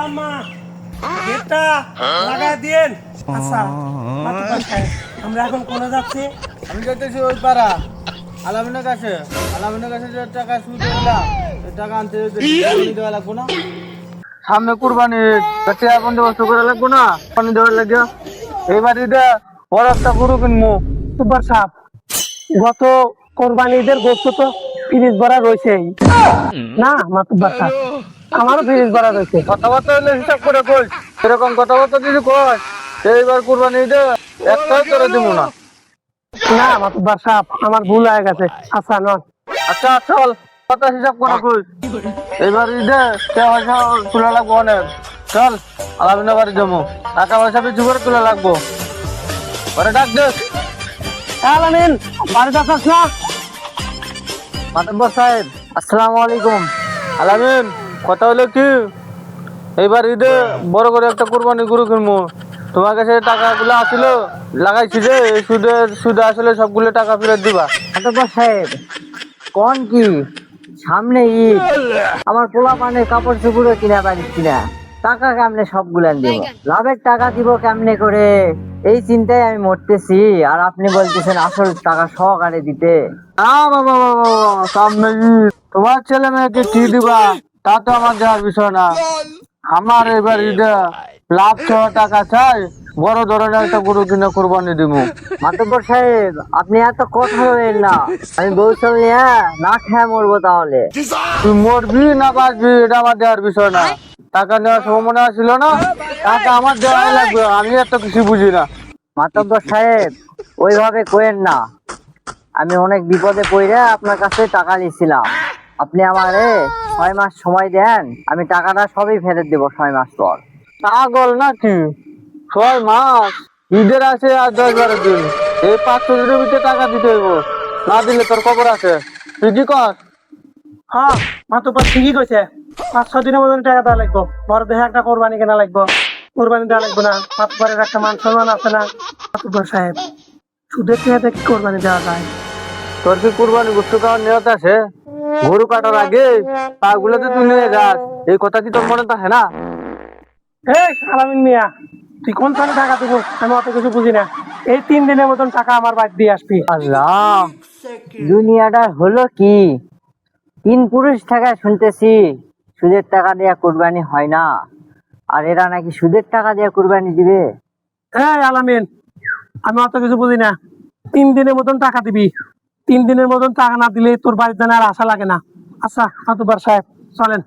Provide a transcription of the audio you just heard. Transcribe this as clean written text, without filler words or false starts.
আম্মা গেটটা লাগায় দিয়েন। আচ্ছা মাতুব্বর সাহেব, আমরা এখন কোনে যাচ্ছি? আমি যাইতেছি ওই পাড়া আলামিনের কাছে। আলামিনের কাছে যে টাকা সুদ দিলাম ওই টাকা আনতে দেওয়া লাগবো না? সামনে কুরবানি টাকা বন্দোবস্ত করা লাগবো না? পানি দেওয়ার লাগে এই বাড়িতে বড় একটা গরু কিনবো। মাতুব্বর সাহেব, গত কোরবানি ঈদের গোস্ত তো ফ্রিজ ভরা রয়েছেই না। মাতুব্বর সাহেব, আমারও ফ্রিজ ভরা রয়েছে। কথাবার্তা হলে হিসাব করে কই, এরকম কথাবার্তা যদি কয় এইবার কুরবানি ঈদে একটাই করে দিব না। না মাতুব্বর সাহেব, আমার ভুল হয়ে গেছে। আচ্ছা নন। আচ্ছা চল, কথা হিসাব করে কই এইবার ঈদে পয়সা তোলা লাগবো অনেক। চল আলামিনের বাড়ি যাবো, টাকা পয়সা কিছু করে তোলা লাগবো। পরে ডাক দে। আলামিন, বাড়িতে আসাস না? মাতব্বর সাহেব আসসালামু আলাইকুম। আলামিন, কথা হলো কি এইবার ঈদে বড় করে একটা কুরবানি গরু কিনবো। তোমার কাছে টাকাগুলো আসলো লাগাইছি যে সুদে আসলে সবগুলো টাকা ফেরত দিবা। মাতব্বর সাহেব কোন কি সামনে ঈদ, আমার পোলা পানের কাপড় চুপড়ও কিনা পারিস না, টাকা কেমনে সবগুলান দিব, লাভের টাকা দিব কেমনে করে, এই চিন্তায় আমি মরতেছি। আর আপনি বলতেছেন আসল টাকা সহকারে দিতে। না বাবা বাবা, সামনে ঈদ, তোমার ছেলে মেয়েকে কি দিবা তা তো আমার দেওয়ার বিষয় না। আমার এবার ঈদে লাভ সহ টাকা চাই, বড় ধরনের একটা গরু কিনে কুরবানি দিব। মাতব্বর সাহেব আপনি এত কথা বলেন না, আমি বৌচল নিয়ে না খেয়ে মরবো তাহলে। তুই মরবি না বাঁচবি এটা আমার দেওয়ার বিষয় না। টাকা নেওয়ার সময় মনে ছিল না, টাকা আমার দেওয়া লাগবে, আমি এত কিছু বুঝি না। মাতব্বর সাহেব ওইভাবে কোয়েন না, আমি অনেক বিপদে পড়ে আপনার কাছে টাকা নিয়েছিলাম। আপনি আমারে 6 মাস সময় দেন, আমি টাকাটা সবই ফেরত দেবো 6 মাস পর। পাগল নাকি? 6 মাস? ঈদের আছে আর 10-12 দিন, এই 5-6 দিনের ভিতরে টাকা দিতে হইব, না দিলে তোর খবর আছে। তুই কি কর? হ্যাঁ মাতুব্বর ঠিকই কইছে, 5-6 দিনের মতন টাকা দেওয়া লাগবো। বড় দেখে একটা কোরবানি কেনা লাগবো। কোরবানি দেওয়া লাগবো না, মাতুব্বরের একটা মান সম্মান আছে না। মাতুব্বর সাহেব, সুদের টাকাতে কি কোরবানি দেওয়া যায়? তোর কি কুরবানি গোস্ত খাওয়ার নিয়ত আছে? গরু কাটার আগে পা গুলোতে তুই নিয়ে যাস, এই কথা কি তোর মনে থাকে না? এই আলামিন মিয়া, তুই কোন সালে টাকা দেবো আমি অত কিছু বুঝি না। এই 3 দিনের মতন টাকা আমার বাড়ি দিয়ে আসবি। আল্লাহ, দুনিয়াটা হলো কি, 3 পুরুষ টাকায় শুনতেছি সুদের টাকা দেয়া কুরবানি হয় না, আর এরা নাকি সুদের টাকা দিয়ে কুরবানি দিবে। এই আলামিন, আমি অত কিছু বুঝি না। 3 দিনের মতন টাকা দিবি। 3 দিনের মতন টাকা না দিলে তোর বাড়িতে আর আশা লাগে না। আচ্ছা মাতুব্বর সাহেব চলেন।